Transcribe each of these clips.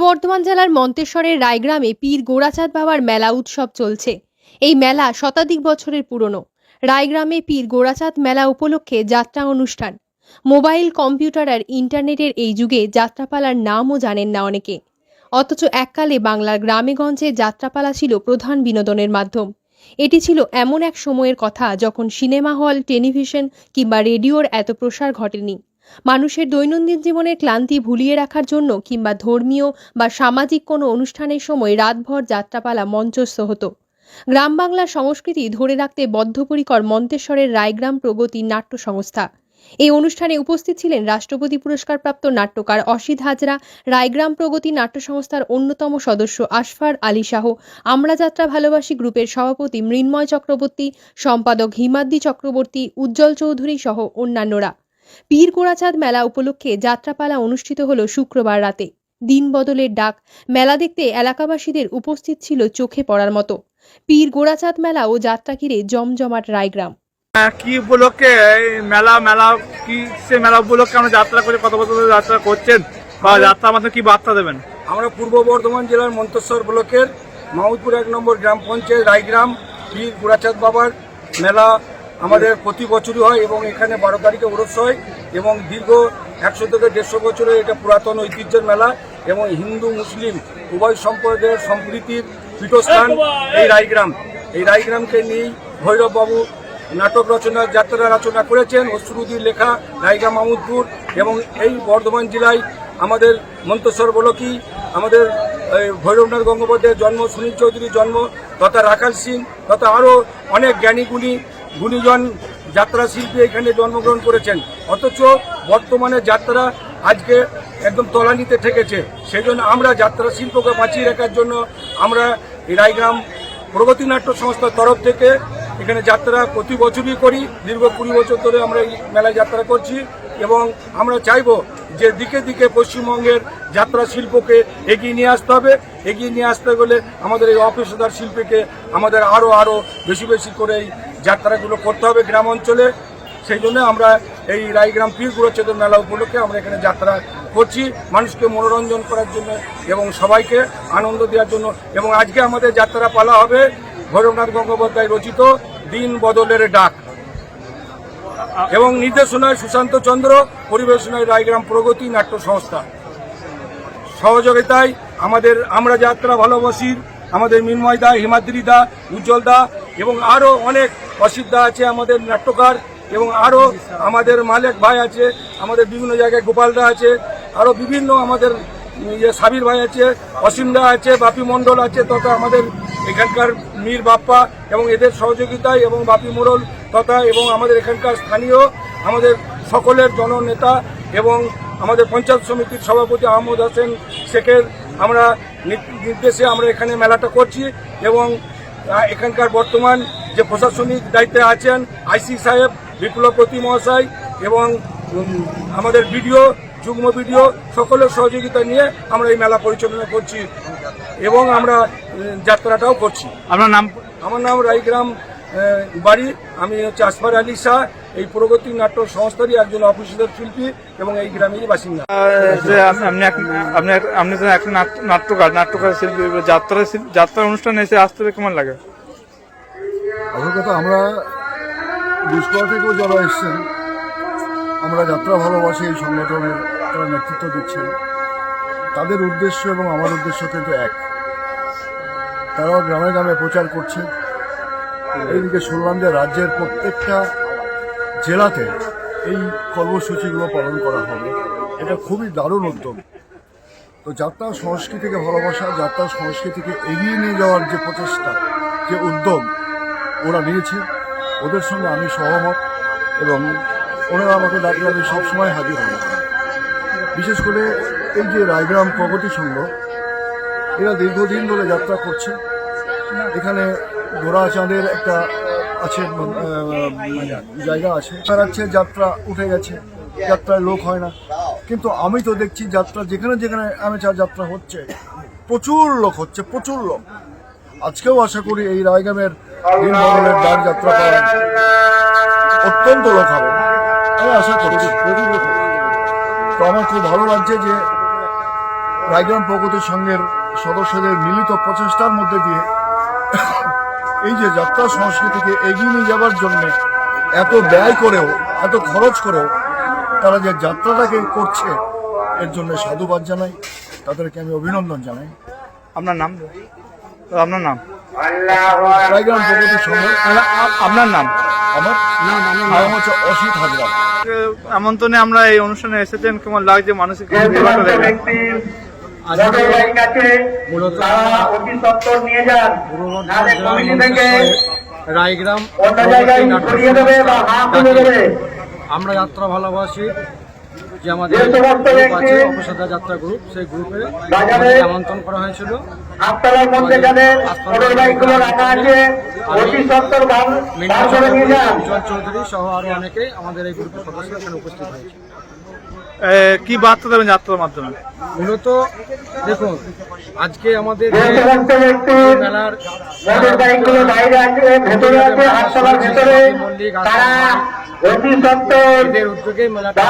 বর্ধমান জেলার মন্তেশ্বরের রায়গ্রামে পীর গোরাচাঁদ বাবার মেলা উৎসব চলছে। এই মেলা শতাধিক বছরের পুরনো। রায়গ্রামে পীর গোরাচাঁদ মেলা উপলক্ষে যাত্রা অনুষ্ঠান। মোবাইল, কম্পিউটার আর ইন্টারনেটের এই যুগে যাত্রাপালার নামও জানেন না অনেকে। অথচ এককালে বাংলার গ্রামেগঞ্জে যাত্রাপালা ছিল প্রধান বিনোদনের মাধ্যম। এটি ছিল এমন এক সময়ের কথা যখন সিনেমা হল, টেলিভিশন কিংবা রেডিওর এত প্রসার ঘটেনি। মানুষের দৈনন্দিন জীবনের ক্লান্তি ভুলিয়ে রাখার জন্য কিংবা ধর্মীয় বা সামাজিক কোনো অনুষ্ঠানের সময় রাতভর যাত্রাপালা মঞ্চস্থ হতো। গ্রাম বাংলার সংস্কৃতি ধরে রাখতে বদ্ধপরিকর মন্তেশ্বরের রায়গ্রাম প্রগতি নাট্য সংস্থা। এই অনুষ্ঠানে উপস্থিত ছিলেন রাষ্ট্রপতি পুরস্কারপ্রাপ্ত নাট্যকার অসিত হাজরা, রায়গ্রাম প্রগতি নাট্য সংস্থার অন্যতম সদস্য আশফার আলী শাহ, আমরা যাত্রা ভালোবাসি গ্রুপের সভাপতি মৃন্ময় চক্রবর্তী, সম্পাদক হিমাদ্রি চক্রবর্তী, উজ্জ্বল চৌধুরী সহ অন্যান্যরা। পীর গোরাচাঁদ মেলা উপলক্ষে যাত্রাপালা অনুষ্ঠিত হলো শুক্রবার রাতে। দিন বদলের ডাক। মেলা দেখতে এলাকাবাসীদের উপস্থিত ছিল চোখে পড়ার মতো। পীর গোরাচাঁদ মেলা ও যাত্রা ঘিরে জমজমাট রায়গ্রাম। কি উপলক্ষে মেলা মেলা কি সে মেলা উপলক্ষে আমরা যাত্রা করে কত বছর ধরে যাত্রা করছেন বা যাত্রার মাধ্যমে কি বার্তা দেবেন? আমরা পূর্ব বর্ধমান জেলার মন্তেশ্বর ব্লকের মাহমুদপুর 1 নম্বর গ্রাম পঞ্চায়েত রায়গ্রাম পীর গোরাচাঁদ বাবার মেলা আমাদের প্রতি বছরই হয় এবং এখানে 12 তারিখে উরস হয় এবং দীর্ঘ 100 থেকে 150 বছরের এটা পুরাতন ঐতিহ্যের মেলা এবং হিন্দু মুসলিম উভয় সম্প্রদায়ের সম্প্রীতির পীঠস্থান এই রায়গ্রাম। এই রায়গ্রামকে নিয়েই ভৈরববাবু নাটক রচনা, যাত্রা রচনা করেছেন। অশ্রুদির লেখা রায়গ্রাম মাহমুদপুর এবং এই বর্ধমান জেলায় আমাদের মন্তেশ্বর ব্লকই আমাদের ভৈরবনাথ গঙ্গোপাধ্যায়ের জন্ম, সুনীল চৌধুরীর জন্ম, তথা রাখাল সিং, তথা আরও অনেক গুণীজন যাত্রা শিল্পী এখানে জন্মগ্রহণ করেছেন। অথচ বর্তমানে যাত্রা আজকে একদম তলানিতে ঠেকেছে। সেই জন্য আমরা যাত্রা শিল্পকে বাঁচিয়ে রাখার জন্য আমরা এই রায়গ্রাম প্রগতি নাট্য সংস্থার তরফ থেকে এখানে যাত্রা প্রতি বছরই করি। দীর্ঘ 20 বছর ধরে আমরা এই মেলায় যাত্রা করছি এবং আমরা চাইব যে দিকে দিকে পশ্চিমবঙ্গের যাত্রা শিল্পকে এগিয়ে নিয়ে আসতে হবে। এগিয়ে নিয়ে আসতে গেলে আমাদের এই অপেশাদার শিল্পীকে আমাদের আরও বেশি বেশি করে এই যাত্রাগুলো করতে হবে গ্রাম অঞ্চলে। সেই জন্য আমরা এই রায়গ্রাম পীর গোরাচাঁদ মেলা উপলক্ষে আমরা এখানে যাত্রা করছি, মানুষকে মনোরঞ্জন করার জন্য এবং সবাইকে আনন্দ দেওয়ার জন্য। এবং আজকে আমাদের যাত্রা পালা হবে ভৈরবনাথ গঙ্গোপাধ্যায় রচিত দিন বদলের ডাক এবং নির্দেশনায় সুশান্ত চন্দ্র, পরিবেশনায় রায়গ্রাম প্রগতি নাট্য সংস্থা। সহযোগিতায় আমাদের আমরা যাত্রা ভালোবাসির আমাদের মৃন্ময় দা, হিমাদ্রি দা, উজ্জ্বল দা এবং আরও অনেক অসিত দা আছে আমাদের নাট্যকার এবং আরও আমাদের মালেক ভাই আছে, আমাদের বিভিন্ন জায়গায় গোপাল দা আছে, আরও বিভিন্ন আমাদের সাবির ভাই আছে, অসীম দা আছে, বাপি মণ্ডল আছে, তথা আমাদের এখানকার মীর বাপ্পা এবং এদের সহযোগিতায় এবং বাপি মোড়ল তথা এবং আমাদের এখানকার স্থানীয় আমাদের সকলের জননেতা এবং আমাদের পঞ্চায়েত সমিতির সভাপতি আহমদ হোসেন শেখের আমরা নির্দেশে আমরা এখানে মেলাটা করছি। এবং এখানকার বর্তমান যে প্রশাসনিক দায়িত্বে আছেন আইসি সাহেব, বিপ্লবপতি মহাশয় এবং আমাদের বিডিও, যুগ্ম বিডিও সকলের সহযোগিতা নিয়ে আমরা এই মেলা পরিচালনা করছি এবং আমরা যাত্রাটাও করছি। আপনার নাম? আমার নাম রায়গ্রাম বাড়ি। আমি হচ্ছে আশফার আলী শাহ, এই প্রগতি নাট্য সংস্থারই একজন অফিসিয়াল শিল্পী এবং এই গ্রামেরই বাসিন্দা। আপনি তো একটা নাট্যকার শিল্পী, যাত্রা অনুষ্ঠানে এসে আসতে কেমন লাগে? অভিজ্ঞতা আমরা দুষ্কর থেকেও যারা এসছেন, আমরা যাত্রা ভালোবাসি এই সংগঠনের তারা নেতৃত্ব দিচ্ছেন, তাদের উদ্দেশ্য এবং আমার উদ্দেশ্য কিন্তু এক। তারাও গ্রামে গ্রামে প্রচার করছে। এইদিকে শুনলাম যে রাজ্যের প্রত্যেকটা জেলাতে এই কর্মসূচিগুলো পালন করা হবে। এটা খুবই দারুণ উদ্যোগ। তো যাত্রা সংস্কৃতিকে ভালোবাসা, যাত্রা সংস্কৃতিকে এগিয়ে নিয়ে যাওয়ার যে প্রচেষ্টা, যে উদ্যোগ ওরা নিয়েছে, ওদের সঙ্গে আমি সহমত এবং ওনারা আমাকে ডাকলে আমি সবসময় হাজির হব। বিশেষ করে এই যে রায়গ্রাম প্রগতি সংঘ, এরা দীর্ঘদিন ধরে যাত্রা করছে। এখানে গোরাচাঁদের একটা আছে জায়গা আছে, বেড়াচ্ছে, যাত্রা উঠে গেছে, যাত্রায় লোক হয় না। কিন্তু আমি তো দেখছি যাত্রা যেখানে যেখানে যাত্রা হচ্ছে প্রচুর লোক হচ্ছে, প্রচুর লোক। আজকেও আশা করি এই রায়গ্রামের দিন বদলের ডাক যাত্রা পাওয়া অত্যন্ত লোক হবে, আমি আশা করছি। তো আমার খুব ভালো লাগছে যে রায়গ্রাম প্রগতি সংঘের সদস্যদের মিলিত প্রচেষ্টার মধ্যে দিয়ে এই যে যাত্রা সংস্কৃতিকে এগিয়ে নিয়ে যাওয়ার জন্য এত ব্যয় করেও, এত খরচ করেও তারা যে যাত্রাটাকে করছে, এর জন্য সাধুবাদ জানাই, তাদেরকে আমি অভিনন্দন জানাই। আপনার নাম? আপনার নাম? রায়গ্রাম প্রগতি সংঘ। আপনার নাম? আমার নাম হচ্ছে অসিত হাজরা। আমন্ত্রণে আমরা এই অনুষ্ঠানে এসেছেন, কেমন লাগছে মানসিক রায়গ্রাম আমরা যাত্রা ভালোবাসি, যে আমাদের গ্রুপ আছে অপসাদা যাত্রা গ্রুপ, সেই গ্রুপে আমন্ত্রণ করা হয়েছিল। উজ্জ্বল চৌধুরী সহ আরো অনেকে আমাদের এই গ্রুপের সদস্য এখানে উপস্থিত হয়েছে। কি বার্তা দেবেন যাত্রার মাধ্যমে? মূলত দেখুন, আজকে আমাদের মেলার মল্লিক এদের উদ্যোগে মেলাটা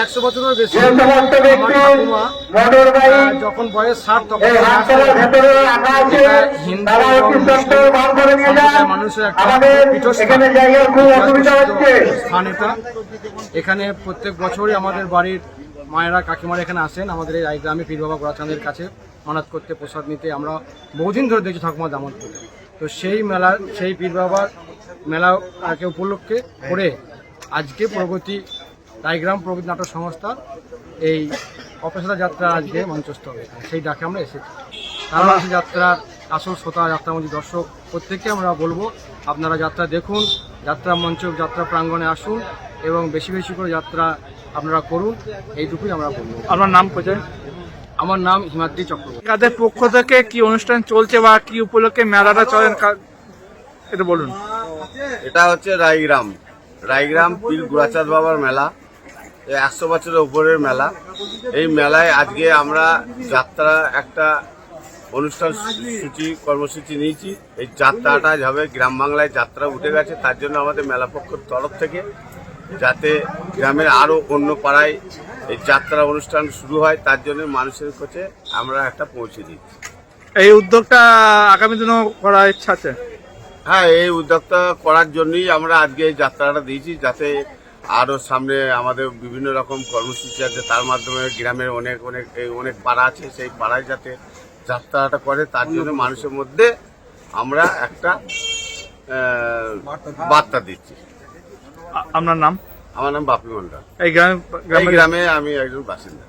100 বছরের বেশি। যখন বয়স 60 তখন হিন্দু মানুষের একটা স্থান এটা। এখানে প্রত্যেক বছরই আমাদের বাড়ির মায়েরা কাকিমারা এখানে আসেন আমাদের এই রায়গ্রামে পীর বাবা গোরাচাঁদের কাছে মানত করতে, প্রসাদ নিতে। আমরা বহুদিন ধরে দেখছি ঠাকুমা দামন করে। তো সেই মেলার, সেই পীর বাবার মেলাকে উপলক্ষে করে আজকে রায়গ্রাম প্রগতি নাটক সংস্থা এই অপেশাদা যাত্রা আজকে মঞ্চস্থ হবে, সেই ডাকে আমরা এসেছি। কারণ যাত্রার আসল শ্রোতা, যাত্রামন্ত্রী দর্শক প্রত্যেককে আমরা বলবো, আপনারা যাত্রা দেখুন, যাত্রা মঞ্চ, যাত্রা প্রাঙ্গণে আসুন এবং বেশি বেশি করে যাত্রা আপনারা করুন, এইটুকুই আমরা বলবো। আপনার নাম কোথায়? আমার নাম হিমাদ্রি চক্রবর্তী। কাদের পক্ষ থেকে কি অনুষ্ঠান চলছে বা কি উপলক্ষে মেলাটা চলেন এটা বলুন। এটা হচ্ছে রায়গ্রাম পীর গোরাচাঁদ বাবার মেলা, 100 বছরের উপরের মেলা। এই মেলায় আজকে আমরা যাত্রা একটা অনুষ্ঠান কর্মসূচি নিয়েছি। এই যাত্রাটা যাবে গ্রাম বাংলায়, যাত্রা উঠে গেছে, তার জন্য আমাদের মেলা পক্ষের তরফ থেকে যাতে গ্রামের আরও অন্য পাড়ায় এই যাত্রা অনুষ্ঠান শুরু হয়, তার জন্য মানুষের কাছে আমরা একটা পৌঁছে দিচ্ছি। এই উদ্যোগটা আগামী দিনেও করার ইচ্ছা আছে? হ্যাঁ, এই উদ্যোগটা করার জন্যই আমরা আজকে এই যাত্রাটা দিয়েছি, যাতে আরও সামনে আমাদের বিভিন্ন রকম কর্মসূচি আছে, তার মাধ্যমে গ্রামের অনেক পাড়া আছে, সেই পাড়ায় যাতে যাত্রাটা করে, তার জন্য মানুষের মধ্যে আমরা একটা বার্তা দিচ্ছি। আপনার নাম? আমার নাম বাপি মন্ডল। এই গ্রামে গ্রামে আমি একজন বাসিন্দা।